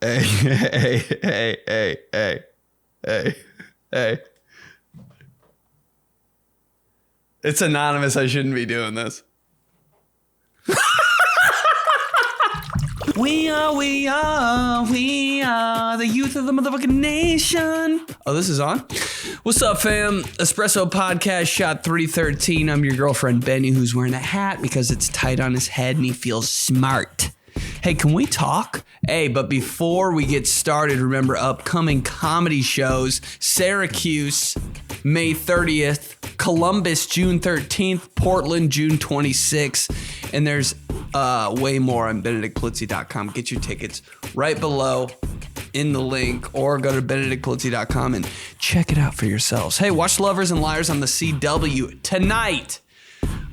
Hey. It's anonymous. I shouldn't be doing this. We are the youth of the motherfucking nation. Oh, this is on? What's up, fam? Espresso podcast, shot 313. I'm your girlfriend, Benny, who's wearing a hat because it's tight on his head and he feels smart. Hey, can we talk? Hey, but before we get started, remember upcoming comedy shows: Syracuse, May 30th, Columbus, June 13th, Portland, June 26th, and there's way more on BenedictPolizzi.com. Get your tickets right below in the link, or go to BenedictPolizzi.com and check it out for yourselves. Hey, watch Lovers and Liars on the CW tonight.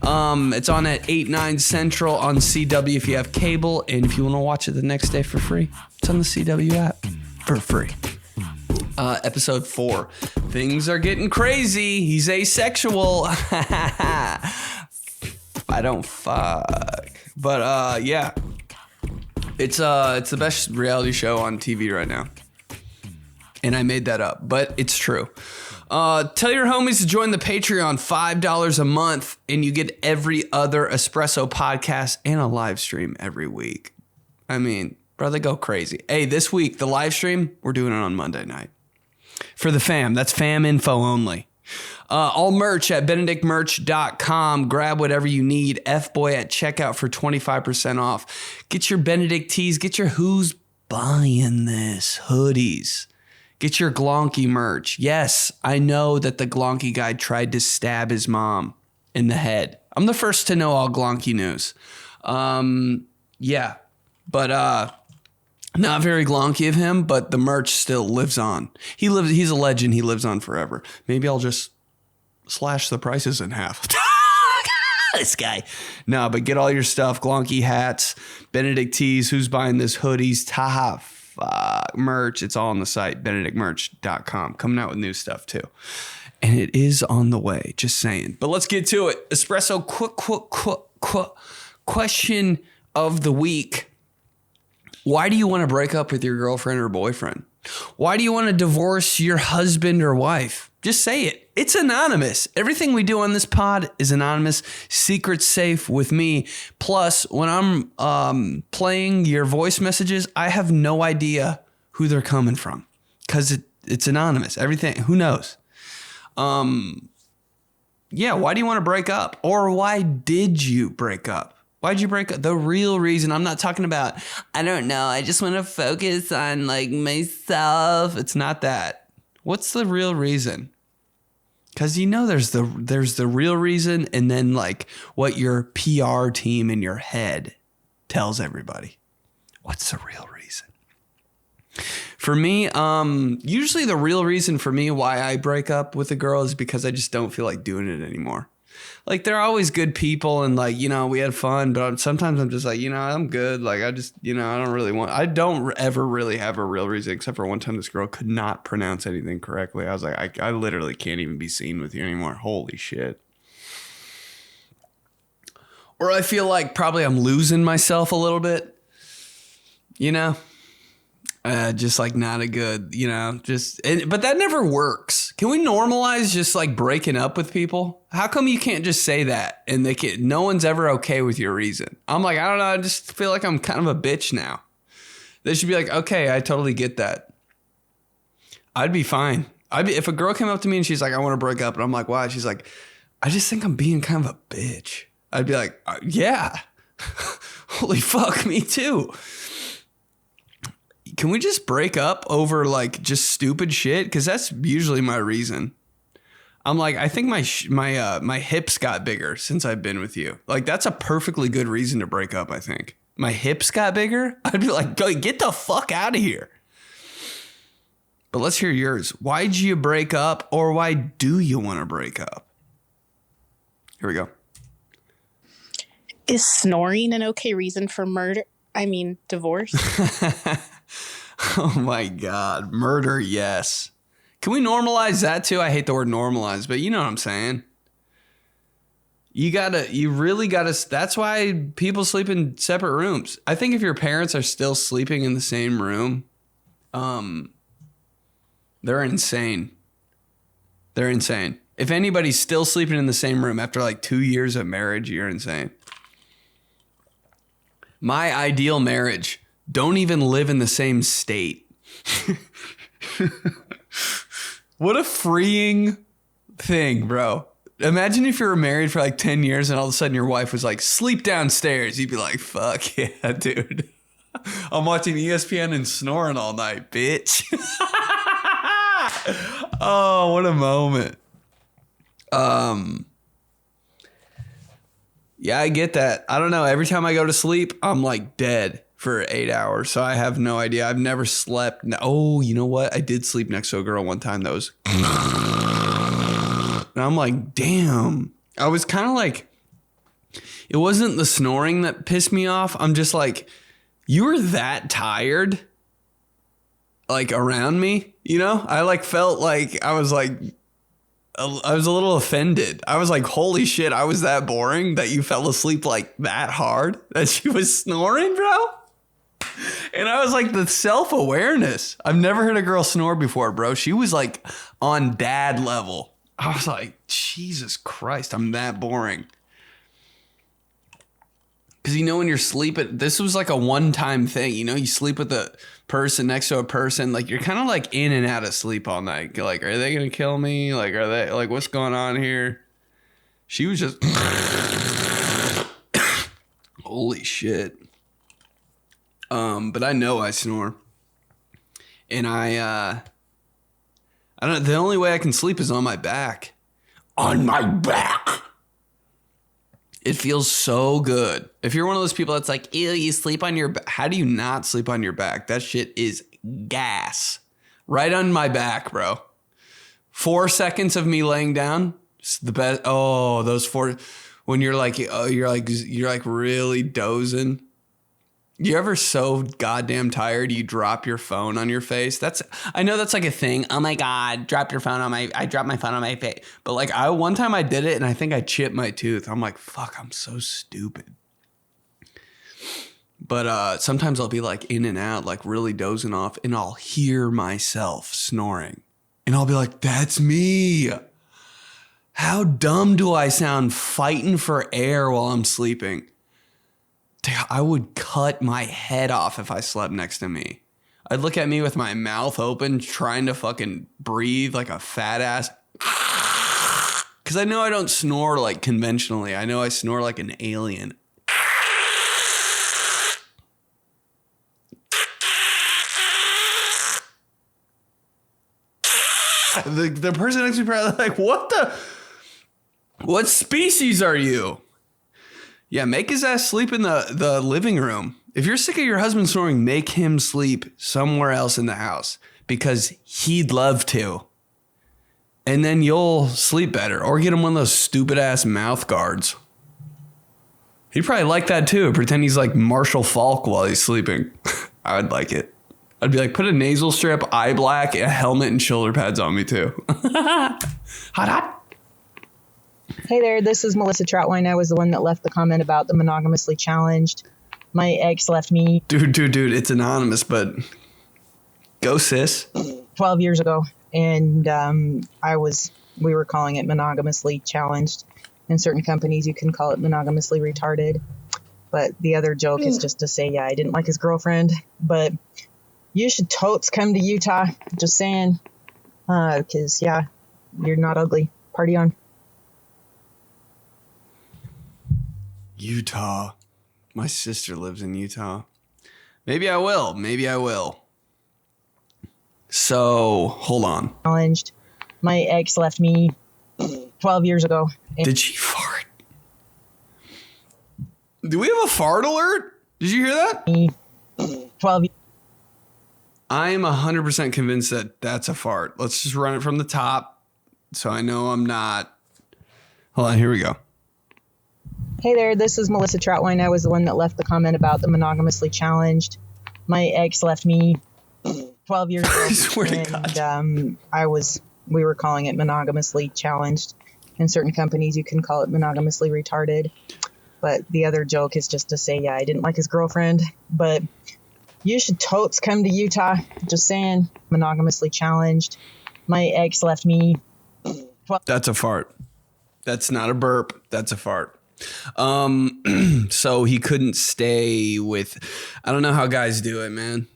It's on at 8, 9 Central on CW if you have cable, and if you want to watch it the next day for free, it's on the CW app for free. Episode 4. Things are getting crazy. He's asexual. I don't fuck. But yeah. It's the best reality show on TV right now. And I made that up, but it's true. Tell your homies to join the Patreon, $5 a month, and you get every other Espresso podcast and a live stream every week. I mean, brother, go crazy. Hey, this week, the live stream, we're doing it on Monday night. For the fam, that's fam info only. All merch at benedictmerch.com. Grab whatever you need. F-Boy at checkout for 25% off. Get your Benedict tees. Get your Who's Buying This hoodies. Get your Glonky merch. Yes, I know that the Glonky guy tried to stab his mom in the head. I'm the first to know all Glonky news. Yeah, but not very Glonky of him, but the merch still lives on. He's a legend. He lives on forever. Maybe I'll just slash the prices in half. This guy. No, but get all your stuff. Glonky hats, Benedict tees, Who's Buying This hoodies, Taha merch. It's all on the site, benedictmerch.com. Coming out with new stuff too. And it is on the way, just saying. But let's get to it. Espresso question of the week. Why do you want to break up with your girlfriend or boyfriend? Why do you want to divorce your husband or wife? Just say it. It's anonymous. Everything we do on this pod is anonymous, secret safe with me. Plus, when I'm playing your voice messages, I have no idea who they're coming from because it's anonymous. Everything, who knows? Yeah, why do you want to break up? Or why did you break up? Why'd you break up? The real reason. I'm not talking about, I don't know, I just want to focus on like myself. It's not that. What's the real reason? Because you know there's the real reason, and then like what your PR team in your head tells everybody. What's the real reason? For me, usually the real reason for me why I break up with a girl is because I just don't feel like doing it anymore. Like, they're always good people, and like, you know, we had fun, but sometimes I'm just like, you know, I'm good. Like, I just, you know, I don't ever really have a real reason, except for one time this girl could not pronounce anything correctly. I was like, I literally can't even be seen with you anymore. Holy shit. Or I feel like probably I'm losing myself a little bit, you know? Just like not a good, you know, but that never works. Can we normalize just like breaking up with people? How come you can't just say that and no one's ever okay with your reason? I'm like, I don't know. I just feel like I'm kind of a bitch now. They should be like, okay, I totally get that. I'd be fine. If a girl came up to me and she's like, I want to break up. And I'm like, why? She's like, I just think I'm being kind of a bitch. I'd be like, yeah, holy fuck, me too. Can we just break up over like just stupid shit? Because that's usually my reason. I'm like, I think my hips got bigger since I've been with you. Like, that's a perfectly good reason to break up, I think. My hips got bigger? I'd be like, go get the fuck out of here. But let's hear yours. Why'd you break up, or why do you want to break up? Here we go. Is snoring an okay reason for divorce? Oh my God. Murder, yes. Can we normalize that too? I hate the word normalize, but you know what I'm saying. You really gotta, that's why people sleep in separate rooms. I think if your parents are still sleeping in the same room, They're insane. They're insane. If anybody's still sleeping in the same room after like 2 years of marriage, you're insane. My ideal marriage, don't even live in the same state. What a freeing thing, bro. Imagine if you were married for like 10 years and all of a sudden your wife was like, sleep downstairs. You'd be like, fuck yeah, dude. I'm watching ESPN and snoring all night, bitch. Oh, what a moment. Yeah, I get that. I don't know. Every time I go to sleep, I'm like dead for 8 hours. So I have no idea. I've never slept. Oh, you know what? I did sleep next to a girl one time that was. And I'm like, damn. I was kind of like, it wasn't the snoring that pissed me off. I'm just like, you were that tired, like around me, you know? I like felt like I was a little offended. I was like, holy shit, I was that boring that you fell asleep like that hard that she was snoring, bro? And I was like, the self-awareness. I've never heard a girl snore before, bro. She was like on dad level. I was like, Jesus Christ, I'm that boring. Because, you know, when you're sleeping, this was like a one-time thing. You know, you sleep with a person next to a person. Like, you're kind of like in and out of sleep all night. You're like, are they going to kill me? Like, are they, like, what's going on here? She was just, holy shit. But I know I snore. And I don't know, the only way I can sleep is on my back. On my back. It feels so good. If you're one of those people that's like, ew, you sleep on your back. How do you not sleep on your back? That shit is gas. Right on my back, bro. 4 seconds of me laying down. It's the best. Oh, those 4. When you're like, oh, you're like really dozing. You ever so goddamn tired you drop your phone on your face? I know that's like a thing. Oh my God, I dropped my phone on my face. But like one time I did it and I think I chipped my tooth. I'm like, fuck, I'm so stupid. But sometimes I'll be like in and out, like really dozing off, and I'll hear myself snoring. And I'll be like, that's me. How dumb do I sound fighting for air while I'm sleeping? I would cut my head off if I slept next to me. I'd look at me with my mouth open, trying to fucking breathe like a fat ass. Because I know I don't snore like conventionally. I know I snore like an alien. The person next to me probably like, what species are you? Yeah, make his ass sleep in the living room. If you're sick of your husband snoring, make him sleep somewhere else in the house because he'd love to. And then you'll sleep better. Or get him one of those stupid ass mouth guards. He'd probably like that too. Pretend he's like Marshall Falk while he's sleeping. I would like it. I'd be like, put a nasal strip, eye black, a helmet, and shoulder pads on me too. Hot. Hey there, this is Melissa Troutwine. I was the one that left the comment about the monogamously challenged. My ex left me. Dude, it's anonymous, but go sis. 12 years ago, and we were calling it monogamously challenged. In certain companies, you can call it monogamously retarded. But the other joke is just to say, yeah, I didn't like his girlfriend, but you should totes come to Utah. Just saying, because yeah, you're not ugly. Party on. Utah. My sister lives in Utah. Maybe I will. So, hold on. Challenged. My ex left me 12 years ago. Did she fart? Do we have a fart alert? Did you hear that? 12. I am 100% convinced that that's a fart. Let's just run it from the top so I know I'm not. Hold on, here we go. Hey there, this is Melissa Troutwine. I was the one that left the comment about the monogamously challenged. My ex left me 12 years ago. I swear to God. We were calling it monogamously challenged. In certain companies, you can call it monogamously retarded. But the other joke is just to say, yeah, I didn't like his girlfriend, but You should totes come to Utah. Just saying. Monogamously challenged. My ex left me. That's a fart. That's not a burp. That's a fart. So he couldn't stay with, I don't know how guys do it, man.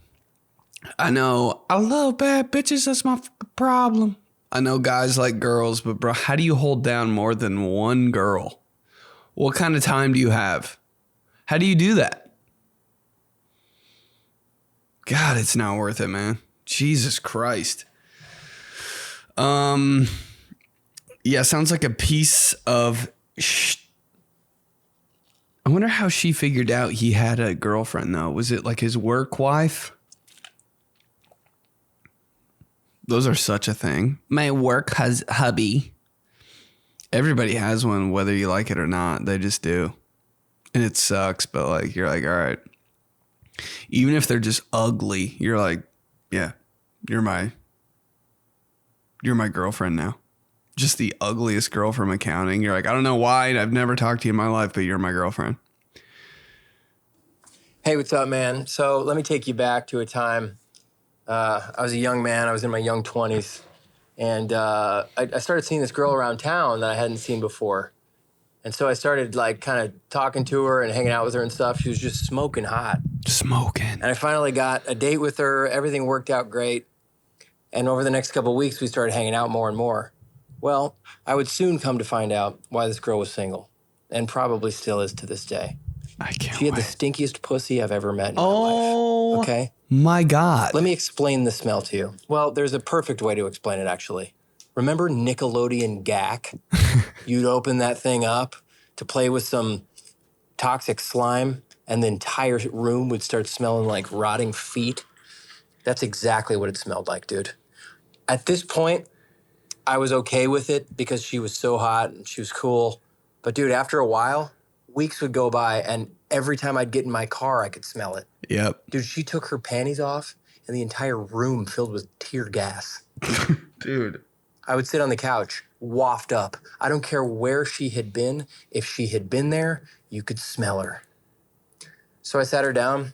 I know I love bad bitches. That's my problem. I know guys like girls, but bro, how do you hold down more than one girl? What kind of time do you have? How do you do that? God, it's not worth it, man. Jesus Christ. Yeah, sounds like a piece of I wonder how she figured out he had a girlfriend, though. Was it like his work wife? Those are such a thing. My work hubby. Everybody has one, whether you like it or not. They just do. And it sucks, but like you're like, all right. Even if they're just ugly, you're like, yeah, you're my girlfriend now. Just the ugliest girl from accounting. You're like, I don't know why. I've never talked to you in my life, but you're my girlfriend. Hey, what's up, man? So let me take you back to a time. I was a young man. I was in my young 20s. And I started seeing this girl around town that I hadn't seen before. And so I started like kind of talking to her and hanging out with her and stuff. She was just smoking hot. Smoking. And I finally got a date with her. Everything worked out great. And over the next couple of weeks, we started hanging out more and more. Well, I would soon come to find out why this girl was single, and probably still is to this day. I can't She had wait. the stinkiest pussy I've ever met in my life. Okay? My God. Let me explain the smell to you. Well, there's a perfect way to explain it, actually. Remember Nickelodeon Gak? You'd open that thing up to play with some toxic slime, and the entire room would start smelling like rotting feet. That's exactly what it smelled like, dude. At this point, I was okay with it because she was so hot and she was cool. But dude, after a while, weeks would go by and every time I'd get in my car, I could smell it. Yep. Dude, she took her panties off and the entire room filled with tear gas. Dude. I would sit on the couch, waft up. I don't care where she had been. If she had been there, you could smell her. So I sat her down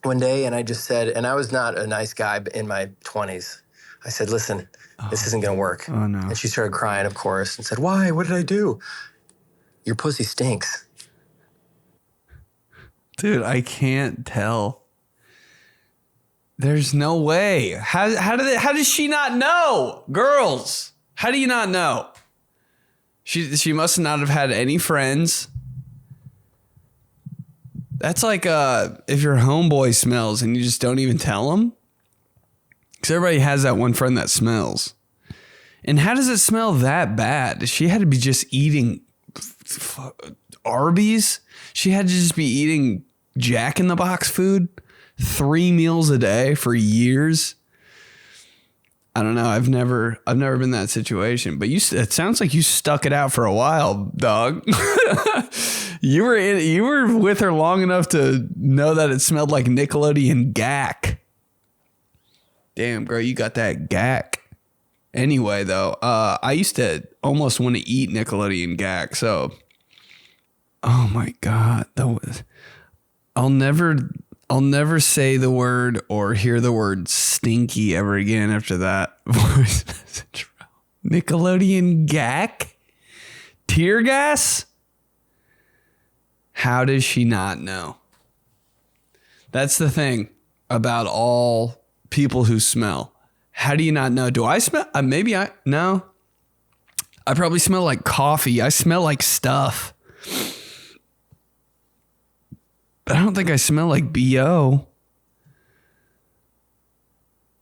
one day and I just said, and I was not a nice guy in my 20s. I said, listen, this isn't going to work. Oh, no. And she started crying, of course, and said, why? What did I do? Your pussy stinks. Dude, I can't tell. There's no way. How does she not know? Girls, how do you not know? She must not have had any friends. That's like if your homeboy smells and you just don't even tell him. Because everybody has that one friend that smells. And how does it smell that bad? She had to be just eating Arby's. She had to just be eating Jack in the Box food 3 meals a day for years. I don't know. I've never been in that situation, but it sounds like you stuck it out for a while, dog. You were with her long enough to know that it smelled like Nickelodeon Gak. Damn, girl, you got that Gak. Anyway, though, I used to almost want to eat Nickelodeon Gak. So, oh my God, I'll never say the word or hear the word stinky ever again after that. Nickelodeon Gak? Tear gas? How does she not know? That's the thing about all people who smell. How do you not know? Do I smell? No. I probably smell like coffee. I smell like stuff. But I don't think I smell like BO.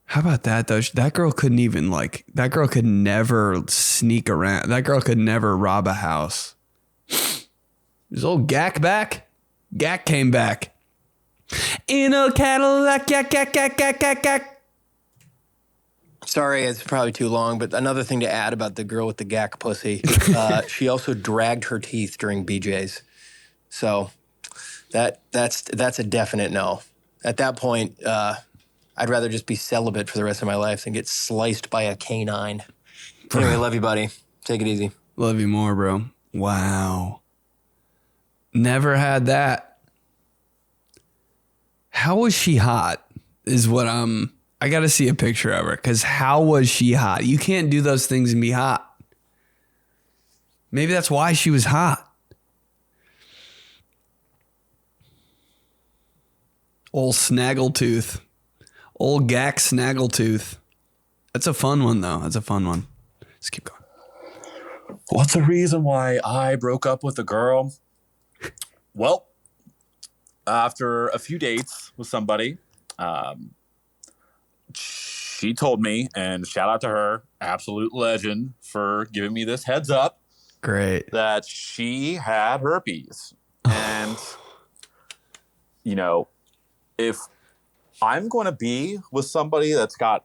How about that, though? That girl could never sneak around. That girl could never rob a house. Is old Gak back? Gak came back. In a Cadillac, Gak. Sorry, it's probably too long, but another thing to add about the girl with the Gak pussy, she also dragged her teeth during BJ's. So that's a definite no. At that point, I'd rather just be celibate for the rest of my life than get sliced by a canine. Anyway, love you, buddy. Take it easy. Love you more, bro. Wow. Never had that. How was she hot? is what I got to see a picture of her, because how was she hot? You can't do those things and be hot. Maybe that's why she was hot. Old Snaggletooth. Old Gack Snaggletooth. That's a fun one, though. That's a fun one. Let's keep going. What's the reason why I broke up with a girl? Well, after a few dates with somebody, she told me, and shout out to her, absolute legend, for giving me this heads up. Great. That she had herpes. And, you know, if I'm going to be with somebody that's got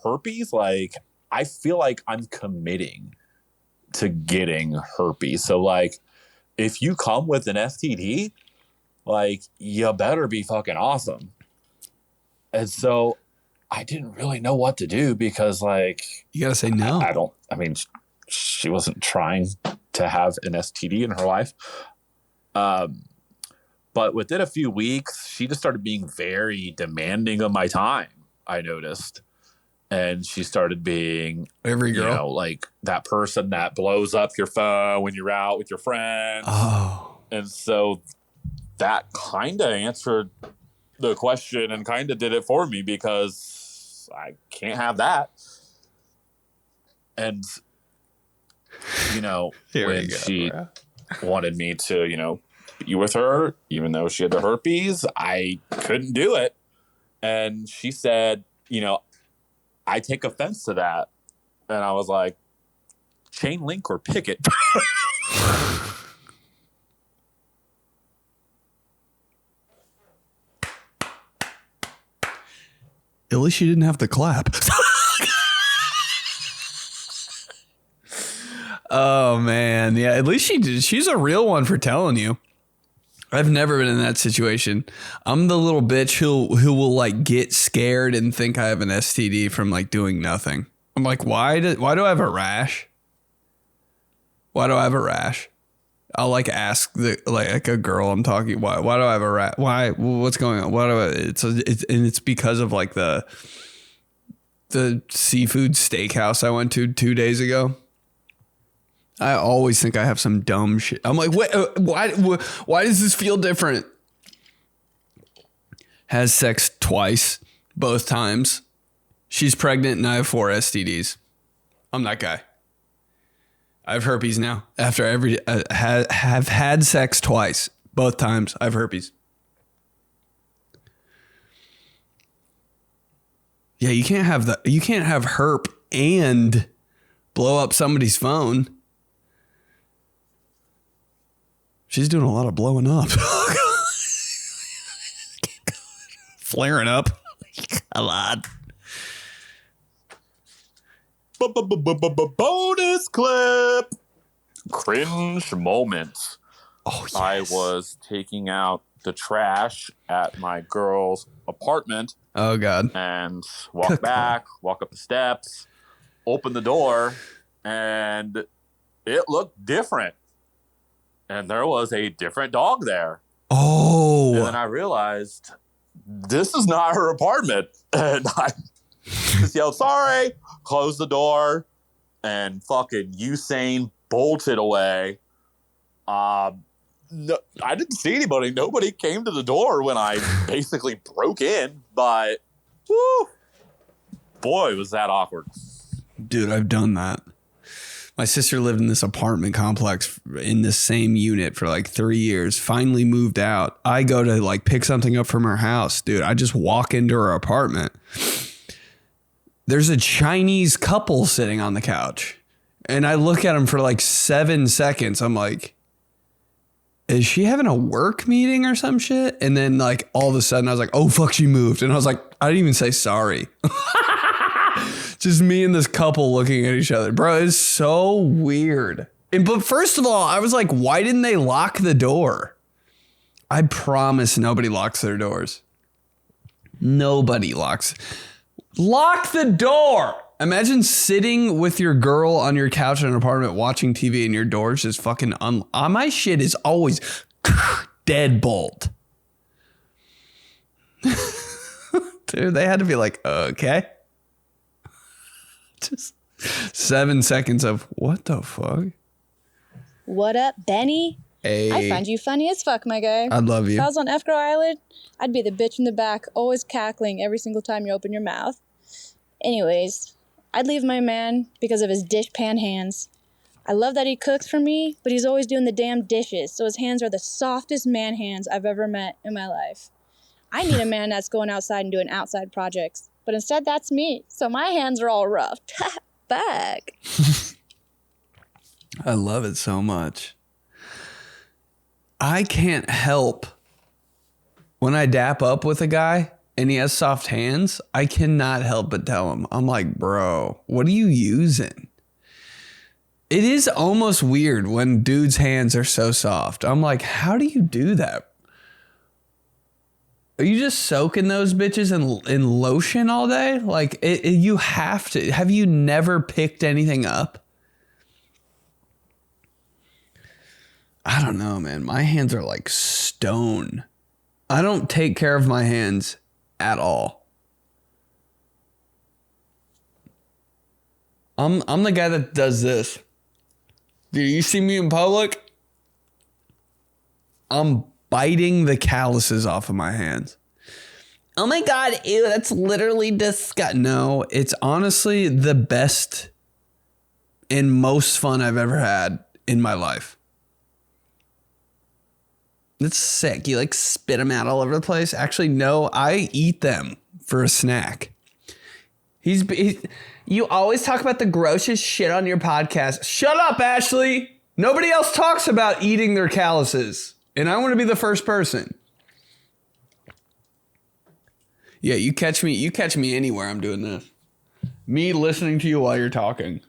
herpes, like, I feel like I'm committing to getting herpes. So, like, if you come with an STD, like, you better be fucking awesome. And so I didn't really know what to do, because, like, You got to say no. I mean, she wasn't trying to have an STD in her life. But within a few weeks, she just started being very demanding of my time, I noticed. And she started being, Every girl. you know, like that person that blows up your phone when you're out with your friends. Oh. And so that kind of answered the question and kind of did it for me, because I can't have that. And, you know, when she wanted me to, you know, be with her, even though she had the herpes, I couldn't do it. And she said, you know, I take offense to that. And I was like, chain link or picket? At least she didn't have to clap. Oh, man. Yeah, at least she did. She's a real one for telling you. I've never been in that situation. I'm the little bitch who will like get scared and think I have an STD from like doing nothing. I'm like, why do I have a rash? Why do I have a rash? I'll like ask like a girl I'm talking. Why do I have a rash? Why? What's going on? It's because of like the seafood steakhouse I went to 2 days ago. I always think I have some dumb shit. I'm like, wait, why does this feel different? Has sex twice, both times. She's pregnant and I have 4 STDs. I'm that guy. I have herpes now. After have had sex twice, both times I have herpes. Yeah, you can't have herp and blow up somebody's phone. She's doing a lot of blowing up. Flaring up. A lot. Bonus clip. Cringe moment. Oh, yes. I was taking out the trash at my girl's apartment. Oh, God. And walk up the steps, open the door, and it looked different. And there was a different dog there. Oh. And then I realized this is not her apartment. And I just yelled, sorry, closed the door, and fucking Usain bolted away. No, I didn't see anybody. Nobody came to the door when I basically broke in. But, whoo, boy, was that awkward. Dude, I've done that. My sister lived in this apartment complex in the same unit for like 3 years, finally moved out. I go to like pick something up from her house. Dude, I just walk into her apartment. There's a Chinese couple sitting on the couch. And I look at them for like 7 seconds. I'm like, is she having a work meeting or some shit? And then like all of a sudden I was like, oh, fuck, she moved. And I was like, I didn't even say sorry. Just me and this couple looking at each other. Bro, it's so weird. But first of all, I was like, why didn't they lock the door? I promise nobody locks their doors. Nobody locks. Lock the door. Imagine sitting with your girl on your couch in an apartment watching TV and your door's just fucking my shit is always deadbolt. Dude, they had to be like, okay. Just 7 seconds of what the fuck? What up, Benny? Hey. I find you funny as fuck, my guy. I love you. If I was on F-Girl Island, I'd be the bitch in the back, always cackling every single time you open your mouth. Anyways, I'd leave my man because of his dishpan hands. I love that he cooks for me, but he's always doing the damn dishes, so his hands are the softest man hands I've ever met in my life. I need a man that's going outside and doing outside projects, but instead that's me, so my hands are all rough. Back. I love it so much. I can't help when I dap up with a guy and he has soft hands, I cannot help but tell him, I'm like, bro, what are you using? It is almost weird when dudes' hands are so soft. I'm like, how do you do that? Are you just soaking those bitches in lotion all day? Like, you have to. Have you never picked anything up? I don't know, man. My hands are like stone. I don't take care of my hands at all. I'm the guy that does this. Do you see me in public? I'm biting the calluses off of my hands. Oh my God, ew, that's literally disgusting. No, it's honestly the best and most fun I've ever had in my life. It's sick. You like spit them out all over the place. Actually, no, I eat them for a snack. You always talk about the grossest shit on your podcast. Shut up, Ashley. Nobody else talks about eating their calluses. And I want to be the first person. Yeah, you catch me anywhere I'm doing this. Me listening to you while you're talking.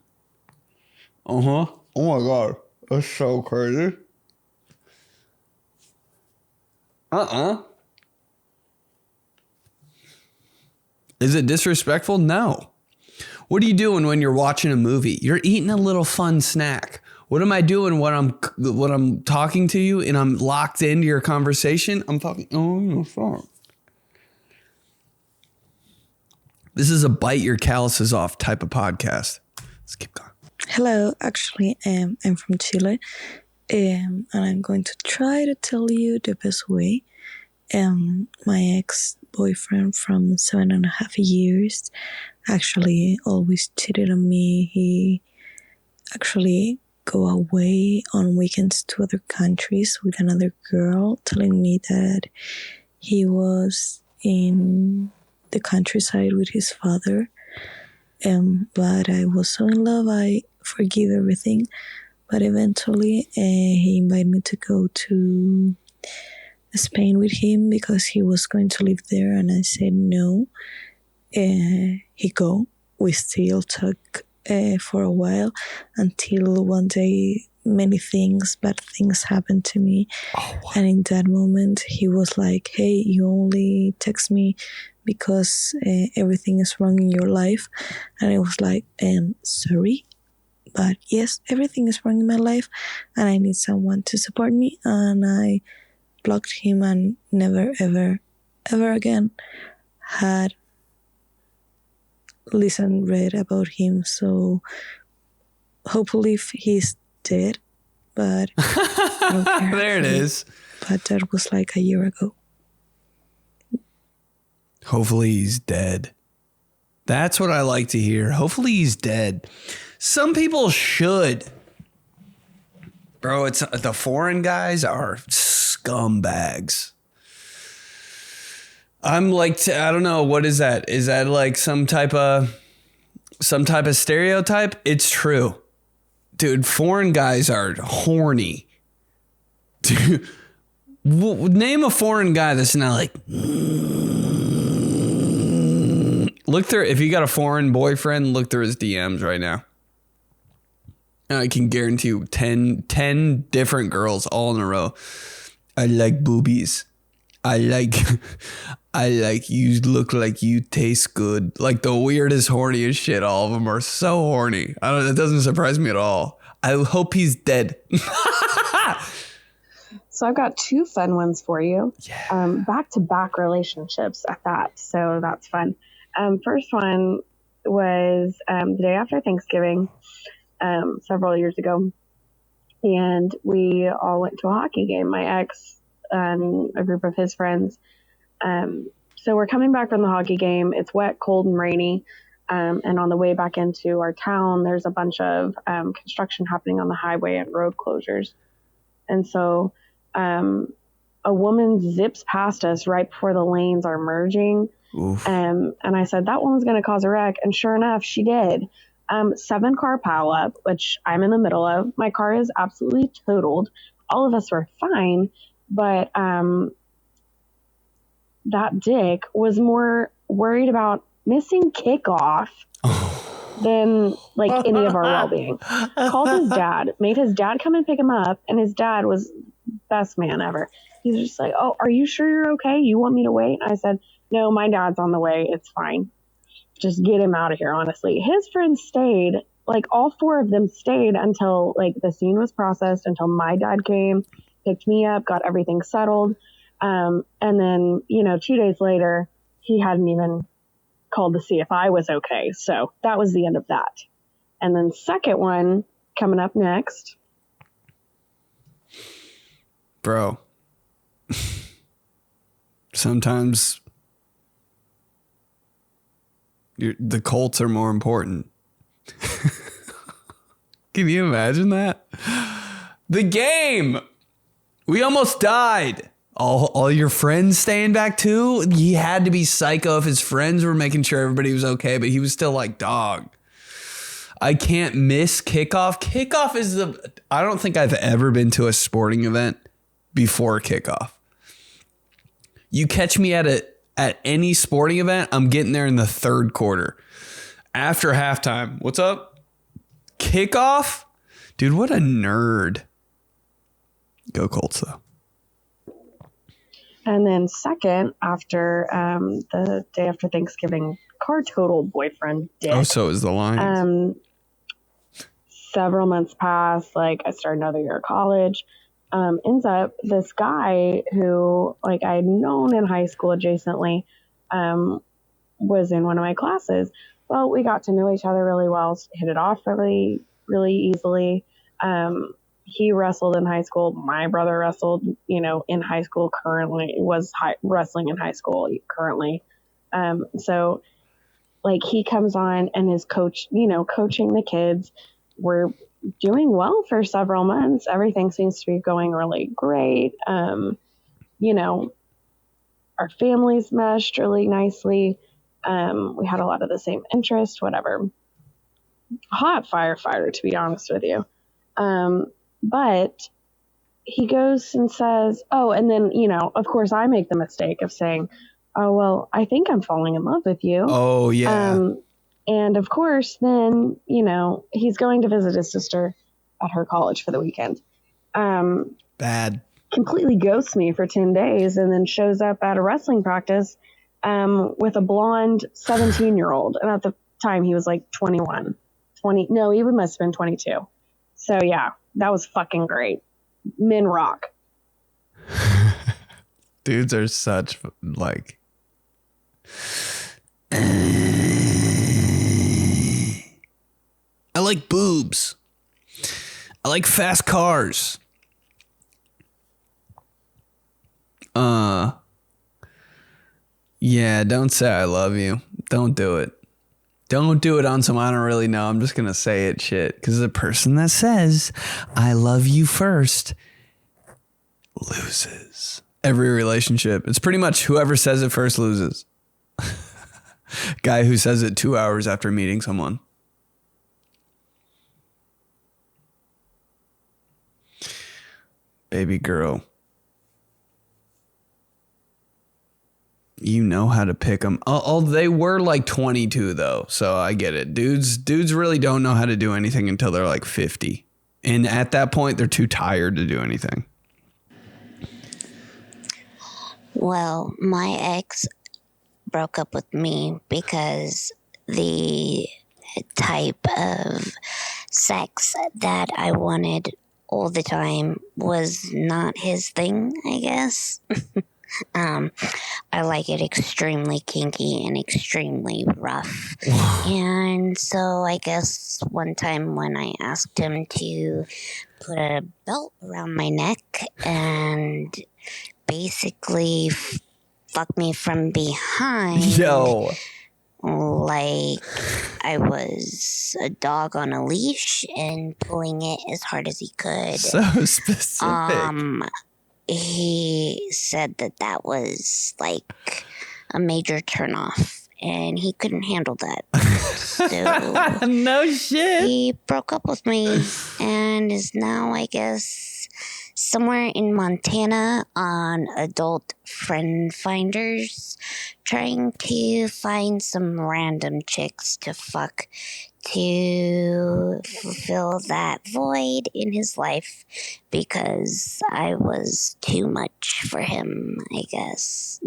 Uh-huh. Oh my God. That's so crazy. Is it disrespectful? No. What are you doing when you're watching a movie? You're eating a little fun snack. What am I doing when I'm talking to you and I'm locked into your conversation? I'm fucking, oh, fuck. This is a bite your calluses off type of podcast. Let's keep going. Hello, actually, I'm from Chile, and I'm going to try to tell you the best way. My ex-boyfriend from 7.5 years actually always cheated on me. He actually go away on weekends to other countries with another girl, telling me that he was in the countryside with his father. But I was so in love, I forgive everything. But eventually, he invited me to go to Spain with him because he was going to live there, and I said no. He go. We still talk for a while until one day bad things happened to me. Oh, wow. And in that moment, he was like, hey, you only text me because everything is wrong in your life. And I was like, sorry, but yes, everything is wrong in my life and I need someone to support me. And I blocked him and never, ever, ever again had read about him. So hopefully he's dead, but I don't care. There it is. But that was like a year ago. Hopefully he's dead. That's what I like to hear. Hopefully he's dead. Some people should. Bro, it's the foreign guys are scumbags. I'm like, I don't know, what is that? Is that like some type of stereotype? It's true. Dude, foreign guys are horny. Dude, name a foreign guy that's not like, look through, if you got a foreign boyfriend, look through his DMs right now. I can guarantee you 10 different girls all in a row. I like boobies. I like you look like you taste good. Like the weirdest, horniest shit. All of them are so horny. That doesn't surprise me at all. I hope he's dead. So I've got two fun ones for you. Yeah. Back-to-back relationships at that. So that's fun. First one was the day after Thanksgiving, several years ago. And we all went to a hockey game, my ex and a group of his friends. So we're coming back from the hockey game. It's wet, cold, and rainy. And on the way back into our town, there's a bunch of construction happening on the highway and road closures. And so a woman zips past us right before the lanes are merging. And I said, that woman's going to cause a wreck. And sure enough, she did. 7-car pileup, which I'm in the middle of. My car is absolutely totaled. All of us were fine. But that dick was more worried about missing kickoff than like any of our well-being. Called his dad, made his dad come and pick him up, and his dad was best man ever. He's just like, oh, are you sure you're okay? You want me to wait? I said, no, my dad's on the way. It's fine. Just get him out of here, honestly. His friends stayed, like all 4 of them stayed until like the scene was processed, until my dad came, picked me up, got everything settled. And then, 2 days later, he hadn't even called to see if I was okay. So that was the end of that. And then second one coming up next. Bro. Sometimes the Colts are more important. Can you imagine that? The game. We almost died. All your friends staying back too? He had to be psycho if his friends were making sure everybody was okay, but he was still like, dog, I can't miss kickoff. Kickoff is I don't think I've ever been to a sporting event before kickoff. You catch me at any sporting event, I'm getting there in the third quarter. After halftime, what's up? Kickoff? Dude, what a nerd. Go Colts, though. And then second, after the day after Thanksgiving, car totaled boyfriend dick. Oh, so is the Lions. Several months pass. Like, I started another year of college. Ends up this guy who, like, I had known in high school adjacently, was in one of my classes. Well, we got to know each other really well, hit it off really, really easily. He wrestled in high school. My brother wrestled, in high school currently, was wrestling in high school currently. So, like, he comes on and is coaching the kids. We're doing well for several months. Everything seems to be going really great. Our families meshed really nicely. We had a lot of the same interests, whatever. Hot firefighter, to be honest with you. But he goes and says, oh, and then, of course I make the mistake of saying, oh, well, I think I'm falling in love with you. Oh, yeah. And of course, then, he's going to visit his sister at her college for the weekend. Bad. Completely ghosts me for 10 days and then shows up at a wrestling practice with a blonde 17-year-old. And at the time, he was like 21. No, he must have been 22. So, yeah, that was fucking great. Men rock. Dudes are such, like... I like boobs. I like fast cars. Yeah, don't say I love you. Don't do it. Don't do it on some I don't really know. I'm just going to say it shit. Because the person that says I love you first loses. Every relationship. It's pretty much whoever says it first loses. Guy who says it 2 hours after meeting someone. Baby girl. You know how to pick them. Oh, they were like 22 though, so I get it. Dudes really don't know how to do anything until they're like 50. And at that point, they're too tired to do anything. Well, my ex broke up with me because the type of sex that I wanted all the time was not his thing, I guess. I like it extremely kinky and extremely rough. And so I guess one time when I asked him to put a belt around my neck and basically fuck me from behind. Yo. Like I was a dog on a leash and pulling it as hard as he could. So specific. He said that was like a major turnoff, and he couldn't handle that. So no shit. He broke up with me and is now, I guess, somewhere in Montana on adult friend finders, trying to find some random chicks to fuck to fulfill that void in his life because I was too much for him, I guess.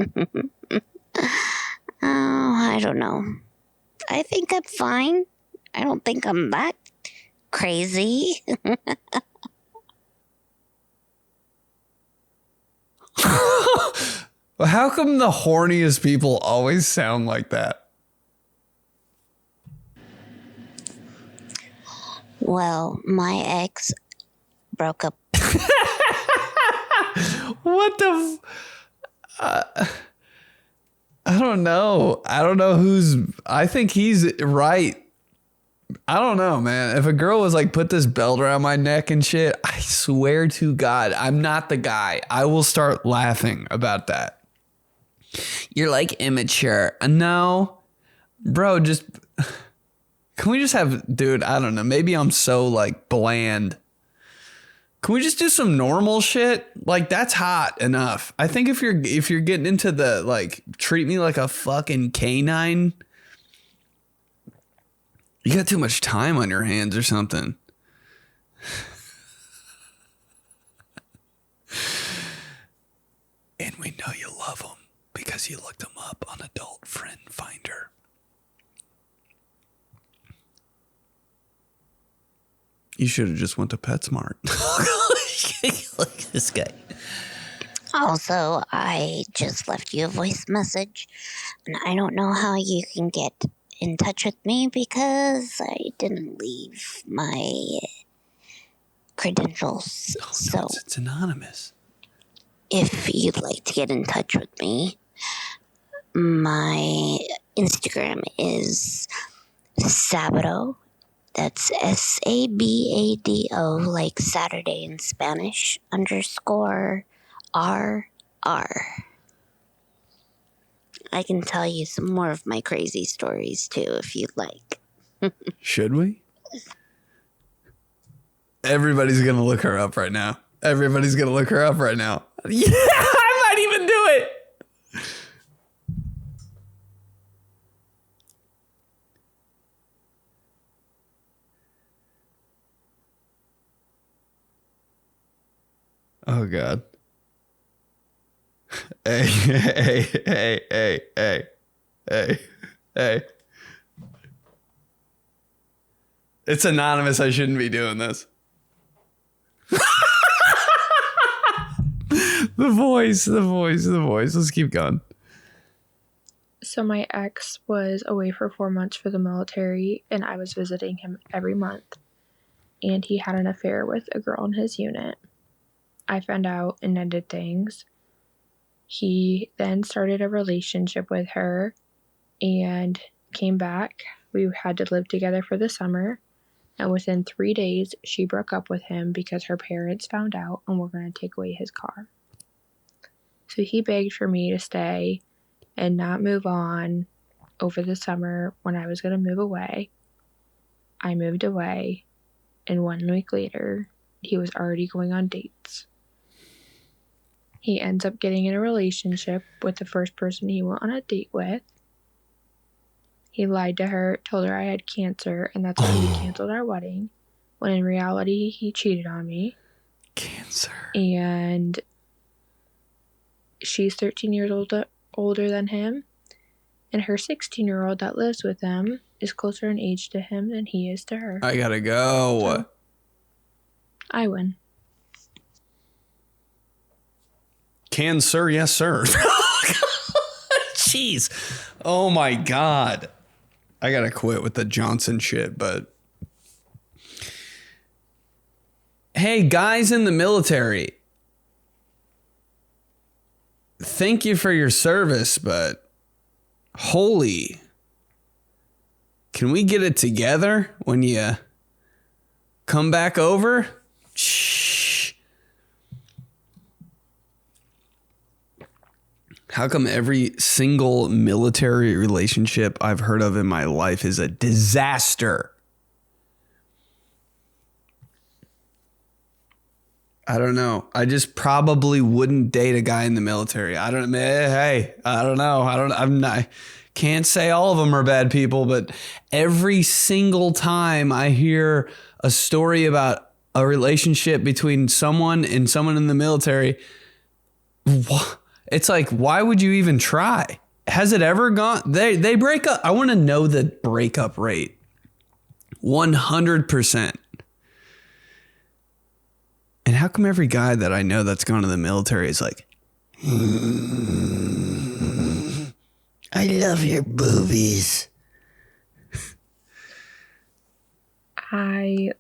I don't know. I think I'm fine. I don't think I'm that crazy. How come the horniest people always sound like that? Well, my ex broke up. What the... I don't know. I don't know who's... I think he's right. I don't know, man. If a girl was like, put this belt around my neck and shit, I swear to God, I'm not the guy. I will start laughing about that. You're like immature. No, bro, just... Can we just have... Dude, I don't know. Maybe I'm so like bland. Can we just do some normal shit? Like, that's hot enough. I think if you're getting into the, like, treat me like a fucking canine, you got too much time on your hands or something. And we know you love them because you looked them up on Adult Friend Finder. You should have just went to PetSmart. Look at this guy. Also, I just left you a voice message, and I don't know how you can get in touch with me because I didn't leave my credentials. Oh, no, so it's anonymous. if you'd like to get in touch with me, my Instagram is Sabado. That's SABADO, like Saturday in Spanish, _RR. I can tell you some more of my crazy stories too, if you'd like. Should we? Everybody's going to look her up right now. Everybody's going to look her up right now. Yeah, I might even do it. Oh, God. Hey. It's anonymous. I shouldn't be doing this. The voice. Let's keep going. So my ex was away for 4 months for the military, and I was visiting him every month. And he had an affair with a girl in his unit. I found out and ended things. He then started a relationship with her and came back. We had to live together for the summer. And within 3 days, she broke up with him because her parents found out and were going to take away his car. So he begged for me to stay and not move on over the summer when I was going to move away. I moved away, and 1 week later, he was already going on dates. He ends up getting in a relationship with the first person he went on a date with. He lied to her, told her I had cancer, and that's why we canceled our wedding, when in reality, he cheated on me. Cancer. And she's 13 years older than him, and her 16-year-old that lives with him is closer in age to him than he is to her. I gotta go. So, I win. Can, sir? Yes, sir. Jeez. Oh, my God. I got to quit with the Johnson shit, but. Hey, guys in the military. Thank you for your service, but holy. Can we get it together when you come back over? Shh. How come every single military relationship I've heard of in my life is a disaster? I don't know. I just probably wouldn't date a guy in the military. I don't know. Hey, I don't know. I'm not. Can't say all of them are bad people, but every single time I hear a story about a relationship between someone and someone in the military, it's like, why would you even try? Has it ever gone? They break up. I want to know the breakup rate. 100%. And how come every guy that I know that's gone to the military is like, I love your boobies. I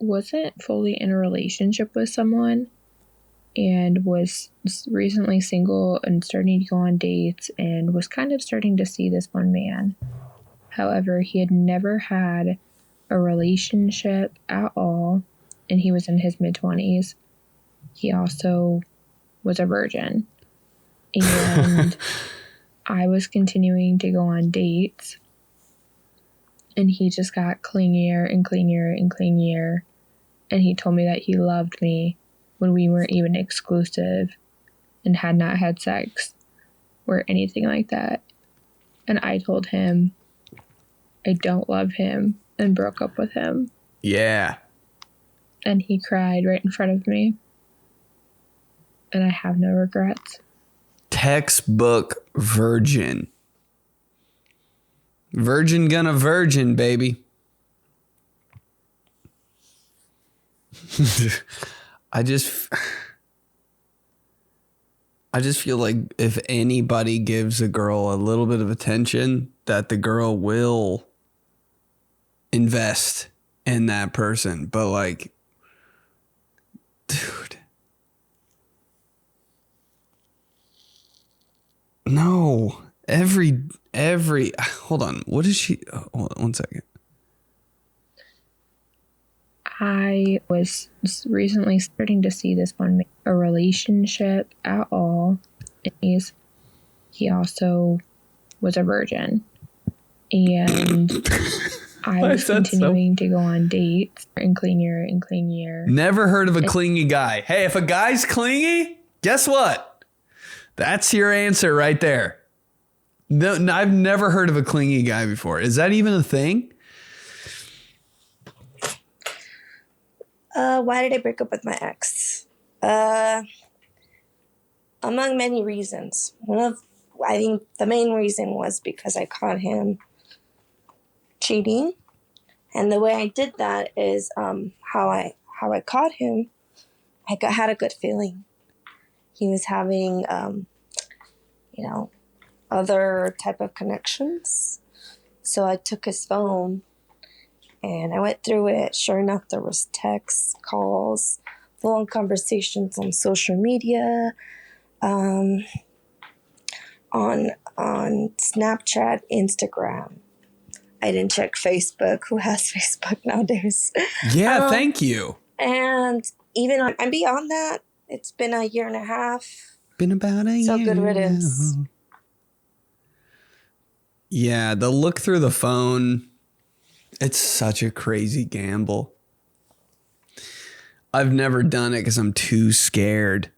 wasn't fully in a relationship with someone and was recently single and starting to go on dates and was kind of starting to see this one man. However, he had never had a relationship at all, and he was in his mid-20s. He also was a virgin. And I was continuing to go on dates, and he just got clingier and clingier and clingier. And he told me that he loved me when we weren't even exclusive and had not had sex or anything like that. And I told him I don't love him and broke up with him. Yeah. And he cried right in front of me. And I have no regrets. Textbook virgin. Virgin gonna virgin, baby. I just feel like if anybody gives a girl a little bit of attention, that the girl will invest in that person. But like, dude, no, every, hold on. What is she? Hold on 1 second. I was recently starting to see this one man, a relationship at all. He also was a virgin. And I was continuing to go on dates and clingier and clingier. Never heard of a clingy guy. Hey, if a guy's clingy, guess what? That's your answer right there. No, I've never heard of a clingy guy before. Is that even a thing? Why did I break up with my ex? Among many reasons. I think the main reason was because I caught him cheating. And the way I did that is how I caught him. Had a good feeling. He was having, other type of connections. So I took his phone and I went through it. Sure enough, there was texts, calls, full-on conversations on social media, on Snapchat, Instagram. I didn't check Facebook. Who has Facebook nowadays? Yeah, thank you. And even and beyond that, it's been a year and a half. Been about a year. So good riddance. Yeah, the look through the phone. It's such a crazy gamble. I've never done it because I'm too scared.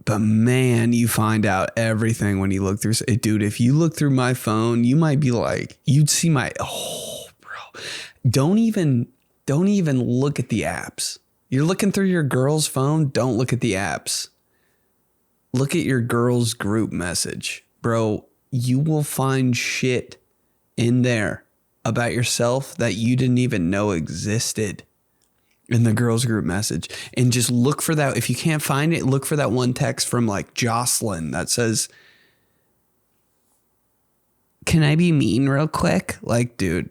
But man, you find out everything when you look through. Dude, if you look through my phone, you might be like, you'd see my, bro. Don't even look at the apps. You're looking through your girl's phone. Don't look at the apps. Look at your girl's group message. Bro, you will find shit in there about yourself that you didn't even know existed. in the girls group message and just look for that. If you can't find it, look for that one text from like Jocelyn that says, "Can I be mean real quick?" Like, dude,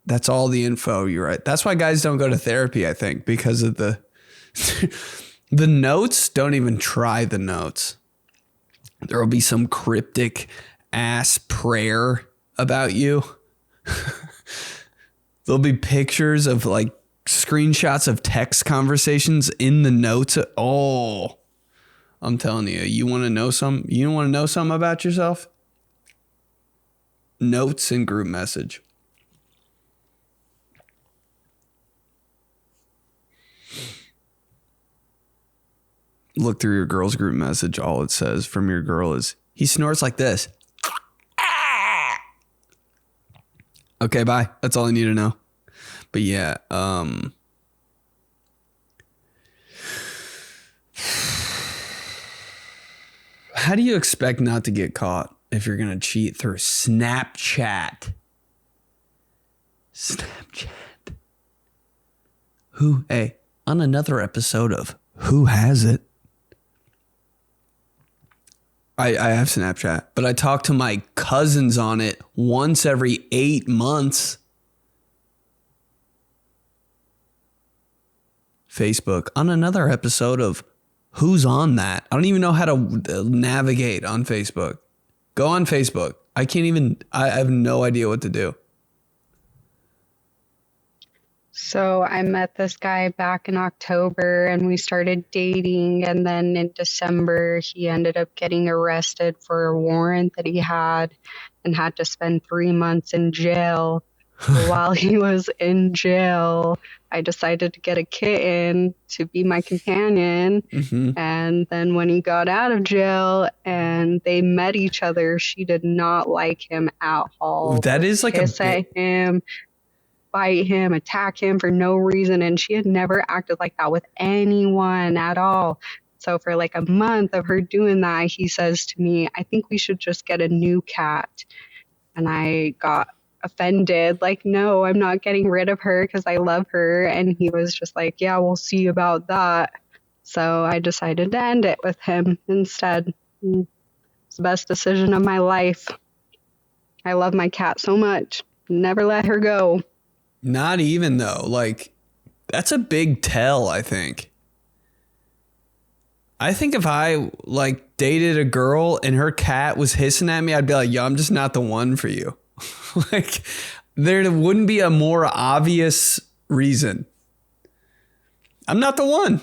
that's all the info. You're right. That's why guys don't go to therapy, I think, because of the notes. Don't even try the notes. There will be some cryptic ass prayer about you. There'll be pictures of like screenshots of text conversations in the notes. Oh, I'm telling you, you want to know something? You want to know something about yourself? Notes and group message. Look through your girl's group message. All it says from your girl is, he snorts like this. Okay, bye. That's all I need to know. But yeah, how do you expect not to get caught if you're going to cheat through Snapchat? Snapchat. Hey, on another episode of Who Has It? I have Snapchat, but I talk to my cousins on it once every 8 months. Facebook, on another episode of Who's on That? I don't even know how to navigate on Facebook. Go on Facebook. I have no idea what to do. So I met this guy back in October and we started dating. And then in December, he ended up getting arrested for a warrant that he had and had to spend 3 months in jail. While he was in jail, I decided to get a kitten to be my companion. Mm-hmm. And then when he got out of jail and they met each other, she did not like him at all. That is like kiss at him, bite him, attack him for no reason. And she had never acted like that with anyone at all. So for like a month of her doing that, he says to me, "I think we should just get a new cat." And I got offended, like, "No, I'm not getting rid of her because I love her." And he was just like, "Yeah, we'll see about that." So I decided to end it with him instead. It's the best decision of my life. I love my cat so much. Never let her go. Not even though, like, that's a big tell, I think. I think if I like dated a girl and her cat was hissing at me, I'd be like, "Yo, I'm just not the one for you." Like, there wouldn't be a more obvious reason. I'm not the one.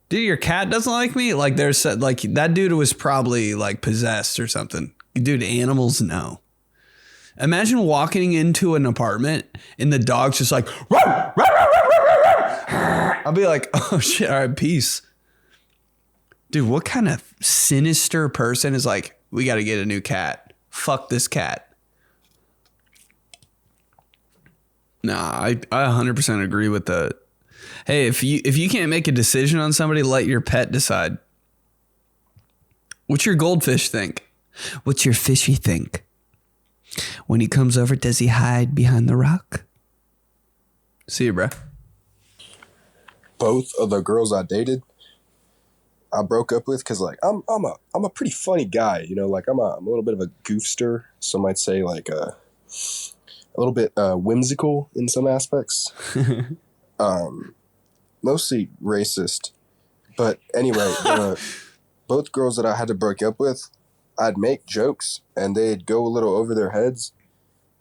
Dude, your cat doesn't like me? Like, there's like, that dude was probably like possessed or something. Dude, animals know. Imagine walking into an apartment and the dog's just like, "Rah, rah, rah, rah, rah." I'll be like, "Oh shit, all right, peace." Dude, what kind of sinister person is like, "We got to get a new cat. Fuck this cat"? Nah, I 100% agree with the, hey, if you can't make a decision on somebody, let your pet decide. What's your goldfish think? What's your fishy think? When he comes over, does he hide behind the rock? See you, bro. Both of the girls I dated, I broke up with because, like, I'm a pretty funny guy, you know. Like, I'm a little bit of a goofster. Some might say like a little bit whimsical in some aspects. Mostly racist, but anyway, both girls that I had to break up with, I'd make jokes and they'd go a little over their heads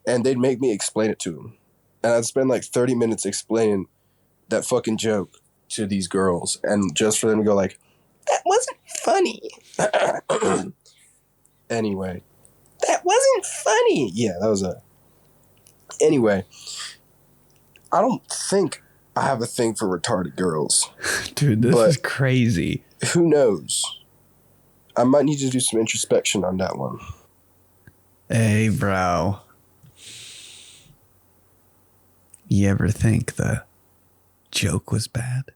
and they'd make me explain it to them. And I'd spend like 30 minutes explaining that fucking joke to these girls. And just for them to go like, "That wasn't funny." Anyway, "That wasn't funny." Yeah, that was Anyway, I don't think I have a thing for retarded girls. Dude, this is crazy. Who knows? I might need to do some introspection on that one. Hey, bro. You ever think the joke was bad?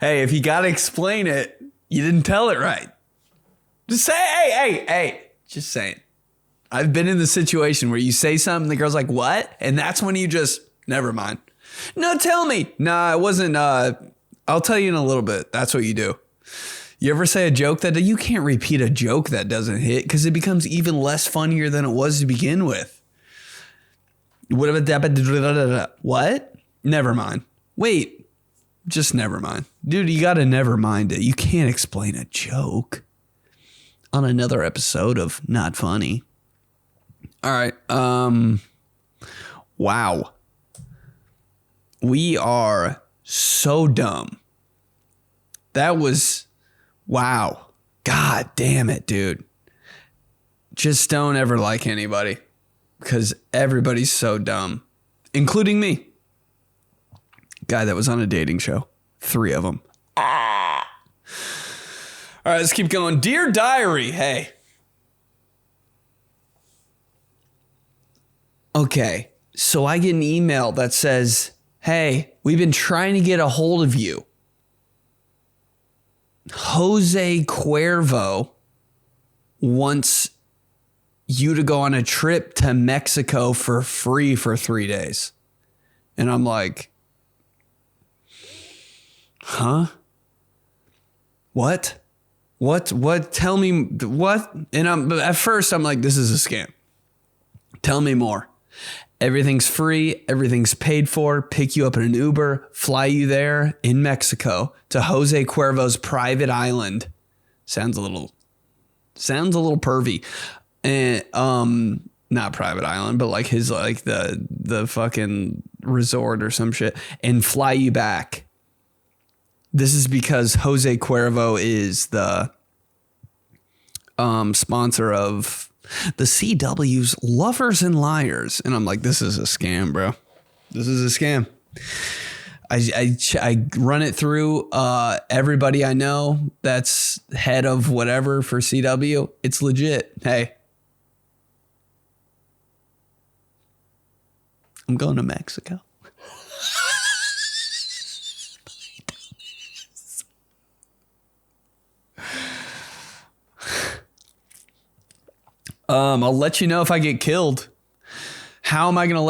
Hey, if you got to explain it, you didn't tell it right. Just say, hey. Just saying. I've been in the situation where you say something, the girl's like, "What?" And that's when you just, never mind. No, tell me. Nah, it wasn't. I'll tell you in a little bit. That's what you do. You ever say a joke that you can't repeat a joke that doesn't hit because it becomes even less funnier than it was to begin with. What? Never mind. Wait, just never mind. Dude, you got to never mind it. You can't explain a joke on another episode of Not Funny. All right. Wow. We are so dumb. That was, wow. God damn it, dude. Just don't ever like anybody because everybody's so dumb, including me. Guy that was on a dating show. 3 of them. All right, let's keep going. Dear Diary, hey. Okay, so I get an email that says, hey, we've been trying to get a hold of you. Jose Cuervo wants you to go on a trip to Mexico for free for 3 days. And I'm like, huh? What? Tell me what? And at first I'm like, this is a scam. Tell me more. Everything's free. Everything's paid for. Pick you up in an Uber, fly you there in Mexico to Jose Cuervo's private island. Sounds a little pervy. And, not private island, but like his, like the fucking resort or some shit, and fly you back. This is because Jose Cuervo is the sponsor of the CW's Lovers and Liars. And I'm like, this is a scam, bro. This is a scam. I run it through everybody I know that's head of whatever for CW. It's legit. Hey, I'm going to Mexico. I'll let you know if I get killed. How are you going to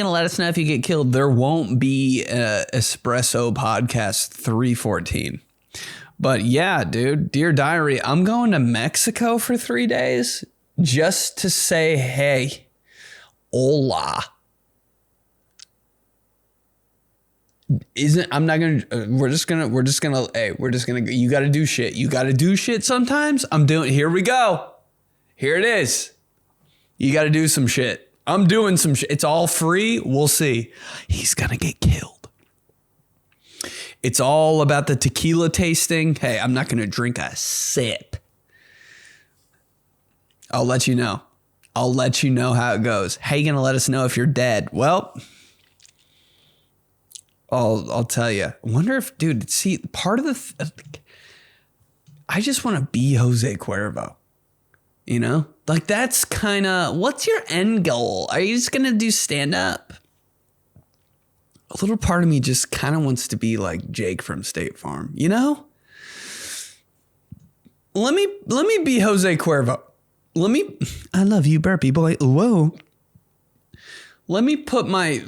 let us know if you get killed? There won't be Espresso podcast 314. But yeah, dude, Dear Diary, I'm going to Mexico for 3 days just to say, hey, hola. You got to do shit. You got to do shit sometimes. Here we go. Here it is. You got to do some shit. I'm doing some shit. It's all free. We'll see. He's going to get killed. It's all about the tequila tasting. Hey, I'm not going to drink a sip. I'll let you know. I'll let you know how it goes. How you going to let us know if you're dead? Well, I'll tell you. I wonder if, dude, see, part of I just want to be Jose Cuervo. You know, like that's kind of, what's your end goal? Are you just going to do stand up? A little part of me just kind of wants to be like Jake from State Farm, you know? Let me be Jose Cuervo. I love you, burpee boy. Whoa. Let me put my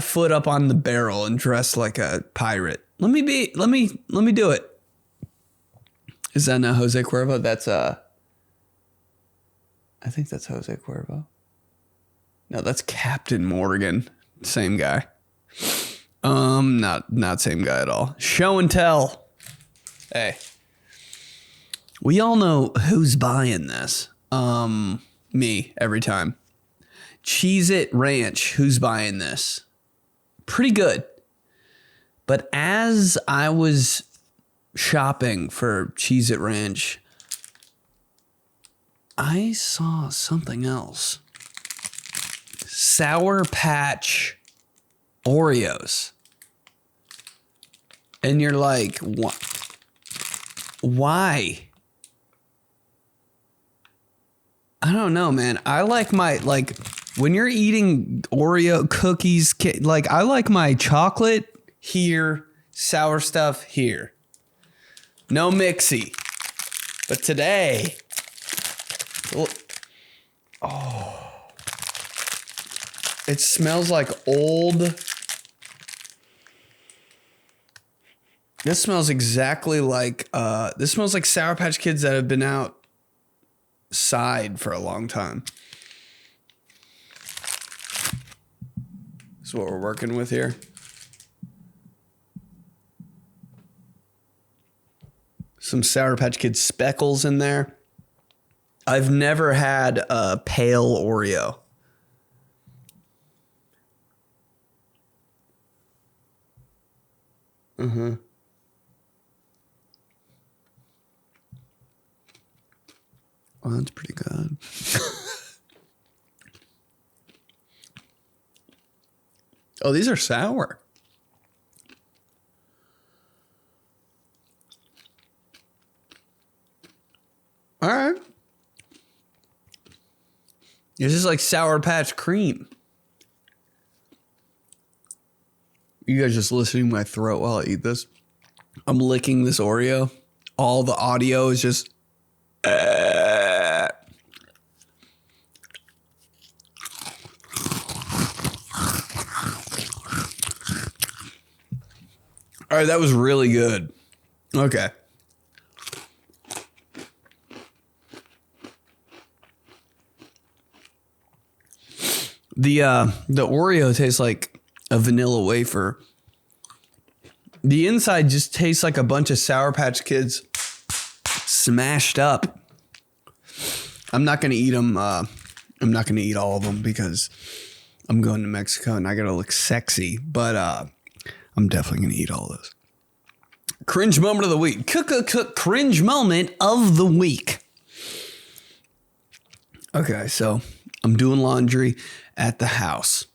foot up on the barrel and dress like a pirate. Let me do it. Is that not Jose Cuervo? That's I think that's Jose Cuervo. No, that's Captain Morgan. Same guy. Not same guy at all. Show and tell. Hey. We all know who's buying this. Me every time. Cheez-It Ranch, who's buying this? Pretty good. But as I was shopping for Cheez-It Ranch, I saw something else. Sour Patch Oreos. And you're like, what? Why? I don't know, man. I like when you're eating Oreo cookies, like I like my chocolate here, sour stuff here. No mixy. But today, It smells like old. This smells exactly like, this smells like Sour Patch Kids that have been outside for a long time. This is what we're working with here. Some Sour Patch Kids speckles in there. I've never had a pale Oreo. Mm-hmm. Oh, that's pretty good. Oh, these are sour. All right. This is like Sour Patch cream. You guys just listening to my throat while I eat this? I'm licking this Oreo. All the audio is just... All right, that was really good. Okay. The Oreo tastes like a vanilla wafer. The inside just tastes like a bunch of Sour Patch Kids smashed up. I'm not going to eat them. I'm not going to eat all of them because I'm going to Mexico and I got to look sexy. But I'm definitely going to eat all those. Cringe moment of the week. Cringe moment of the week. Okay, so I'm doing laundry at the house.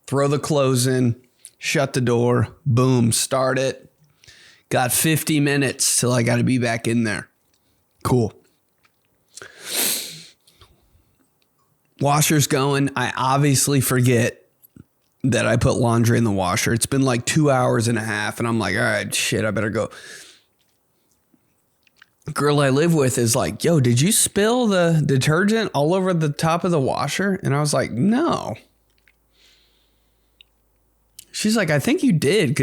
Throw the clothes in, shut the door, boom, start it. Got 50 minutes till I got to be back in there. Cool. Washer's going. I obviously forget that I put laundry in the washer. It's been like 2 hours and a half, and I'm like, all right, shit, I better go. Girl I live with is like, yo, did you spill the detergent all over the top of the washer? And I was like, no. She's like, I think you did.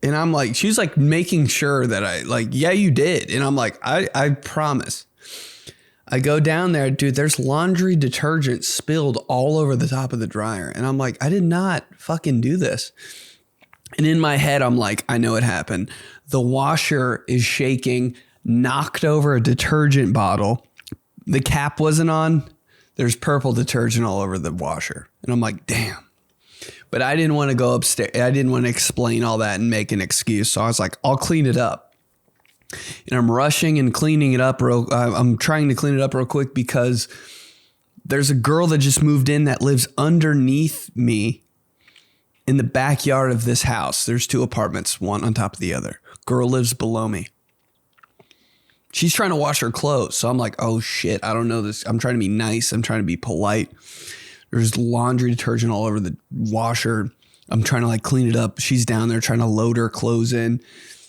And I'm like, she's like making sure that I like, yeah, you did. And I'm like, I promise. I go down there, dude, there's laundry detergent spilled all over the top of the dryer. And I'm like, I did not fucking do this. And in my head, I'm like, I know it happened. The washer is shaking, knocked over a detergent bottle. The cap wasn't on. There's purple detergent all over the washer. And I'm like, damn. But I didn't want to go upstairs. I didn't want to explain all that and make an excuse. So I was like, I'll clean it up. And I'm rushing and cleaning it up. I'm trying to clean it up real quick because there's a girl that just moved in that lives underneath me in the backyard of this house. There's 2 apartments, one on top of the other. Girl lives below me. She's trying to wash her clothes. So I'm like, oh shit, I don't know this. I'm trying to be nice. I'm trying to be polite. There's laundry detergent all over the washer. I'm trying to like clean it up. She's down there trying to load her clothes in.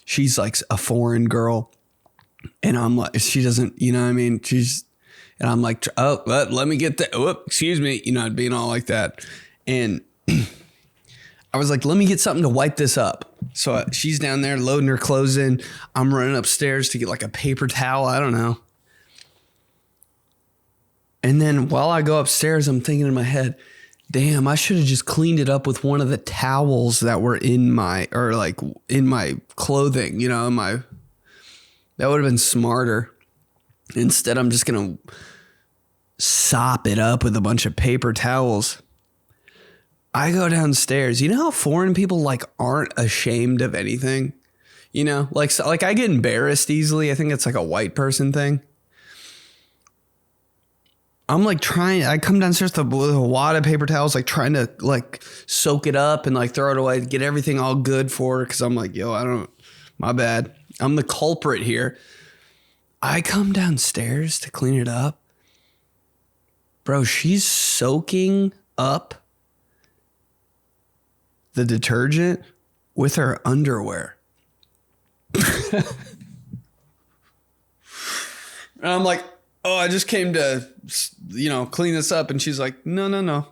She's like a foreign girl. And I'm like, she doesn't, you know what I mean? And I'm like, oh, let me get that. Oh, excuse me. You know, being all like that. And I was like, let me get something to wipe this up. So she's down there loading her clothes in. I'm running upstairs to get like a paper towel. I don't know. And then while I go upstairs, I'm thinking in my head, damn, I should have just cleaned it up with one of the towels that were in my clothing, you know, that would have been smarter. Instead, I'm just going to sop it up with a bunch of paper towels. I go downstairs. You know how foreign people like aren't ashamed of anything? You know, like I get embarrassed easily. I think it's like a white person thing. I'm like I come downstairs with a wad of paper towels, like trying to like soak it up and like throw it away, get everything all good for it. Cause I'm like, yo, my bad. I'm the culprit here. I come downstairs to clean it up. Bro, she's soaking up the detergent with her underwear. And I'm like, oh, I just came to, you know, clean this up. And she's like, no.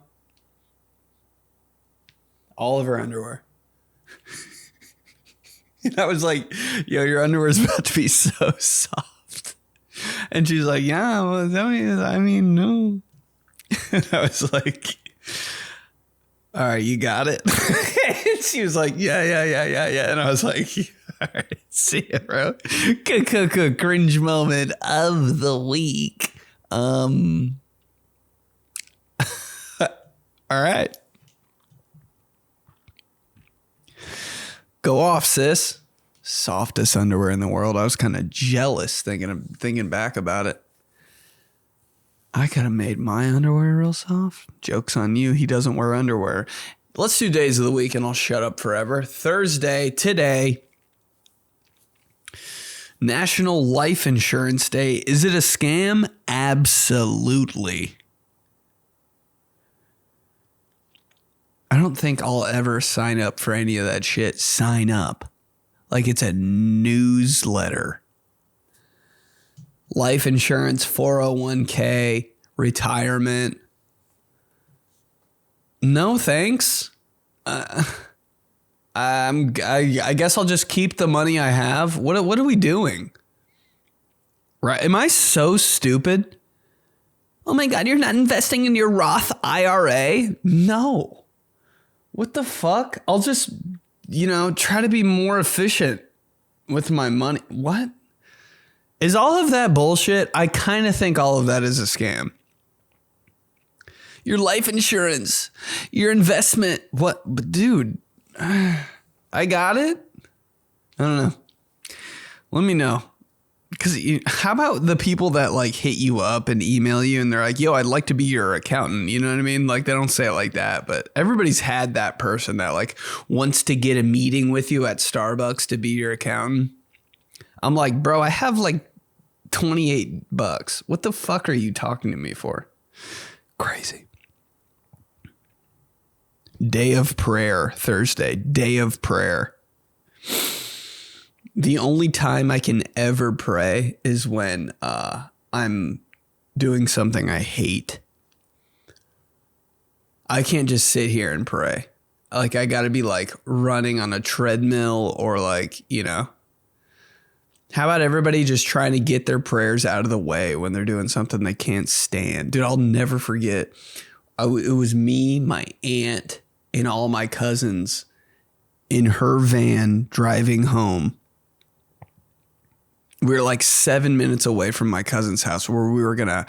All of her underwear. And I was like, yo, your underwear is about to be so soft. And she's like, yeah, well, I mean, no. And I was like, all right, you got it. And she was like, yeah. And I was like, all right, see ya, bro. Cringe moment of the week. All right. Go off, sis. Softest underwear in the world. I was kind of jealous thinking back about it. I could have made my underwear real soft. Joke's on you. He doesn't wear underwear. Let's do days of the week and I'll shut up forever. Thursday, today, National Life Insurance Day. Is it a scam? Absolutely. I don't think I'll ever sign up for any of that shit. Sign up. Like it's a newsletter. Life insurance, 401k, retirement. No, thanks. I guess I'll just keep the money I have. What are we doing? Right? Am I so stupid? Oh my God, you're not investing in your Roth IRA? No. What the fuck? I'll just, try to be more efficient with my money. What? Is all of that bullshit? I kind of think all of that is a scam. Your life insurance, your investment. What? But dude, I got it. I don't know. Let me know. Because how about the people that like hit you up and email you and they're like, yo, I'd like to be your accountant. You know what I mean? Like they don't say it like that, but everybody's had that person that like wants to get a meeting with you at Starbucks to be your accountant. I'm like, bro, I have like $28. What the fuck are you talking to me for? Crazy. Day of prayer, Thursday, day of prayer. The only time I can ever pray is when I'm doing something I hate. I can't just sit here and pray. Like I got to be like running on a treadmill or like, how about everybody just trying to get their prayers out of the way when they're doing something they can't stand? Dude, I'll never forget. It was me, my aunt, and all my cousins in her van driving home. We were like 7 minutes away from my cousin's house where we were going to,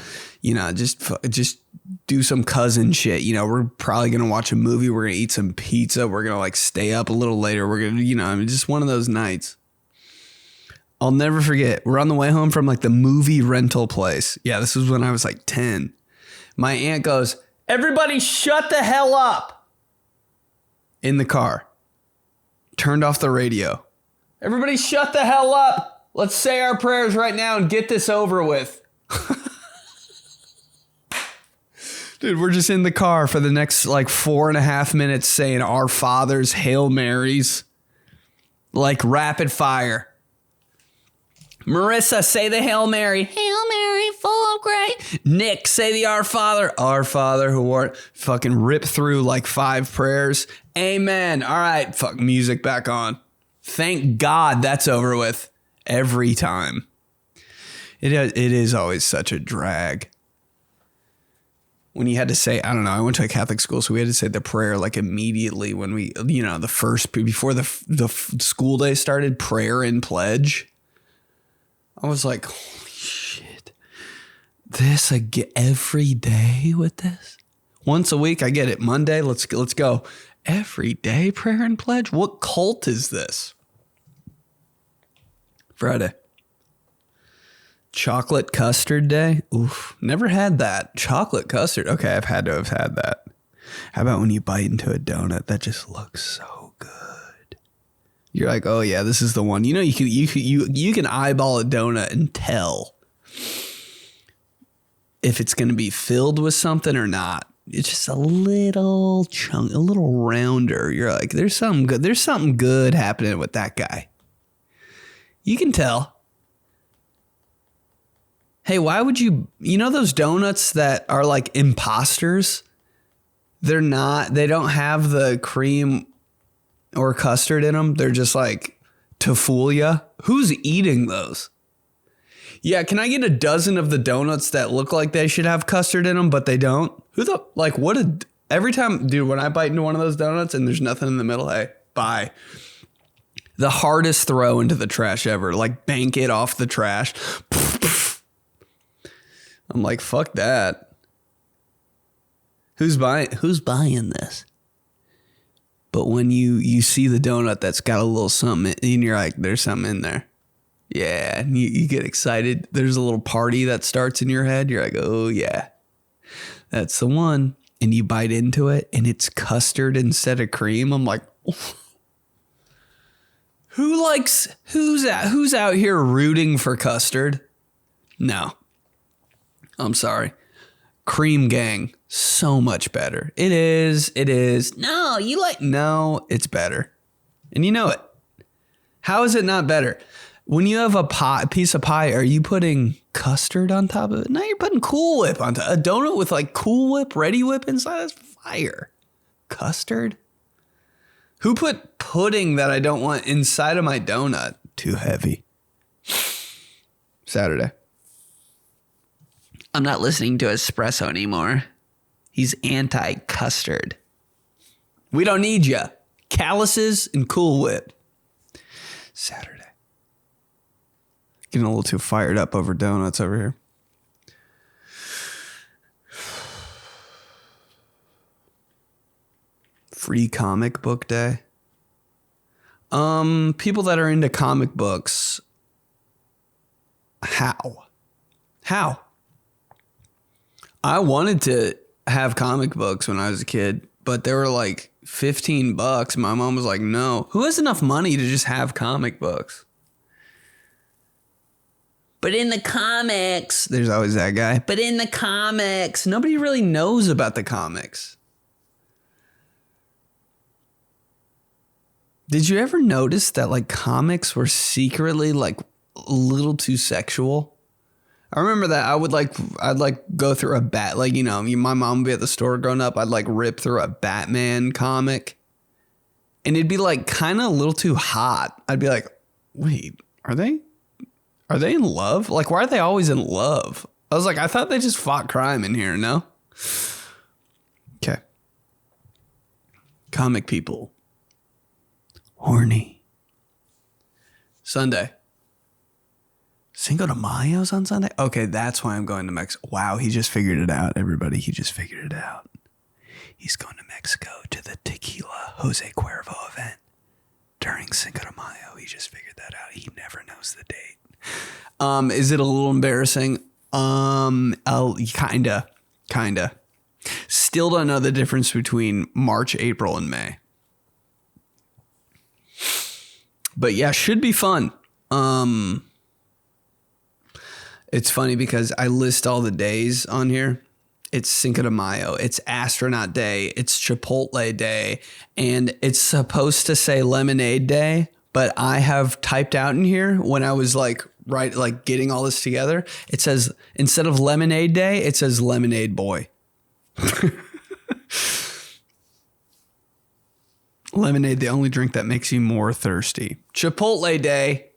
just do some cousin shit. We're probably going to watch a movie. We're going to eat some pizza. We're going to like stay up a little later. We're going to, just one of those nights. I'll never forget. We're on the way home from like the movie rental place. Yeah, this was when I was like 10. My aunt goes, everybody shut the hell up in the car. Turned off the radio. Everybody shut the hell up. Let's say our prayers right now and get this over with. Dude, we're just in the car for the next like 4.5 minutes saying our Father's Hail Marys. Like rapid fire. Marissa, say the Hail Mary. Hail Mary, full of grace. Nick, say the Our Father. Our Father who art. Fucking rip through like 5 prayers. Amen. All right, fuck, music back on. Thank God that's over with. Every time. It is always such a drag. When you had to say, I don't know, I went to a Catholic school, so we had to say the prayer like immediately when we, before the school day started, prayer and pledge. I was like, holy shit. This I get every day with this? Once a week, I get it. Monday, let's go. Every day prayer and pledge? What cult is this? Friday. Chocolate custard day. Oof. Never had that. Chocolate custard. Okay, I've had to have had that. How about when you bite into a donut? That just looks so good. You're like, oh yeah, this is the one. You can eyeball a donut and tell if it's going to be filled with something or not. It's just a little chunk, a little rounder. You're like, there's something good. There's something good happening with that guy. You can tell. Hey, why would you those donuts that are like imposters? they don't have the cream or custard in them. They're just like to fool you. Who's eating those? Yeah, can I get a dozen of the donuts that look like they should have custard in them, but they don't? Every time, dude, when I bite into one of those donuts and there's nothing in the middle, hey, bye. The hardest throw into the trash ever. Like, bank it off the trash. I'm like, fuck that. Who's buying this? But when you see the donut that's got a little something and you're like, there's something in there. Yeah, and you get excited. There's a little party that starts in your head. You're like, oh yeah, that's the one. And you bite into it and it's custard instead of cream. I'm like, who's out here rooting for custard? No, I'm sorry. Cream gang, so much better. It is. No, it's better. And you know it. How is it not better? When you have a piece of pie, are you putting custard on top of it? No, you're putting Cool Whip on top. A donut with like Cool Whip, Ready Whip inside, that's fire. Custard? Who put pudding that I don't want inside of my donut? Too heavy. Saturday. I'm not listening to Espresso anymore. He's anti-custard. We don't need ya. Calluses and Cool Whip. Saturday. Getting a little too fired up over donuts over here. Free comic book day. People that are into comic books. How? I wanted to have comic books when I was a kid, but they were like $15. My mom was like, no. Who has enough money to just have comic books? But in the comics, there's always that guy. But in the comics, nobody really knows about the comics. Did you ever notice that like comics were secretly like a little too sexual? I remember that I'd go through a my mom would be at the store growing up. I'd like rip through a Batman comic and it'd be like kind of a little too hot. I'd be like, wait, are they in love? Like, why are they always in love? I was like, I thought they just fought crime in here. No. Okay. Comic people. Horny. Sunday. Cinco de Mayo's on Sunday? Okay, that's why I'm going to Mexico. Wow, he just figured it out, everybody. He just figured it out. He's going to Mexico to the Tequila Jose Cuervo event during Cinco de Mayo. He just figured that out. He never knows the date. Is it a little embarrassing? Kinda. Still don't know the difference between March, April, and May. But yeah, should be fun. It's funny because I list all the days on here. It's Cinco de Mayo. It's Astronaut Day. It's Chipotle Day. And it's supposed to say Lemonade Day. But I have typed out in here when I was getting all this together. It says, instead of Lemonade Day, it says Lemonade Boy. Lemonade, the only drink that makes you more thirsty. Chipotle Day.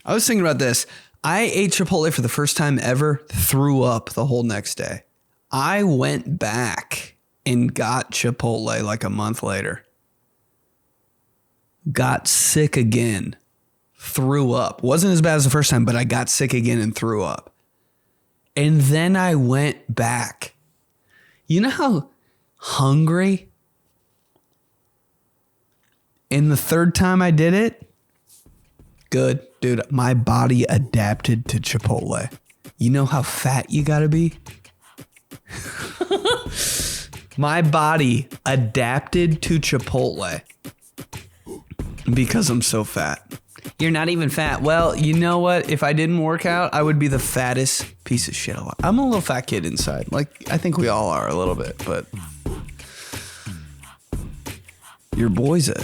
I was thinking about this. I ate Chipotle for the first time ever, threw up the whole next day. I went back and got Chipotle like a month later. Got sick again. Threw up. Wasn't as bad as the first time, but I got sick again and threw up. And then I went back. You know how hungry? And the third time I did it, good. Dude, my body adapted to Chipotle. You know how fat you gotta be? My body adapted to Chipotle because I'm so fat. You're not even fat. Well, you know what? If I didn't work out, I would be the fattest piece of shit alive. I'm a little fat kid inside. Like, I think we all are a little bit, but your boy's a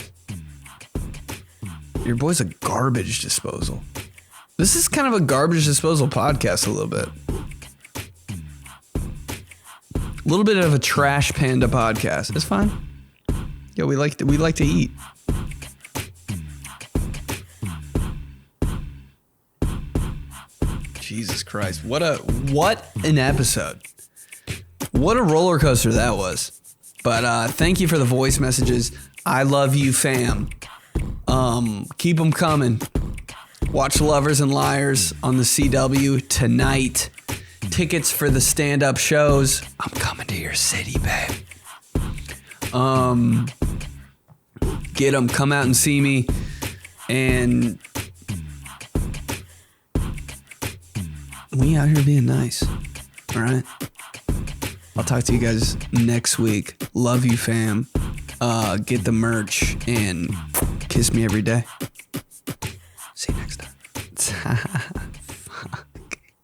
garbage disposal. This is kind of a garbage disposal podcast a little bit. A little bit of a trash panda podcast. It's fine. Yeah, we like to eat. Jesus Christ. What an episode. What a roller coaster that was. But thank you for the voice messages. I love you, fam. Keep them coming. Watch Lovers and Liars on the CW tonight. Tickets for the stand-up shows. I'm coming to your city, babe. Get them. Come out and see me. And we out here being nice. All right? I'll talk to you guys next week. Love you, fam. Get the merch and kiss me every day. See you next time.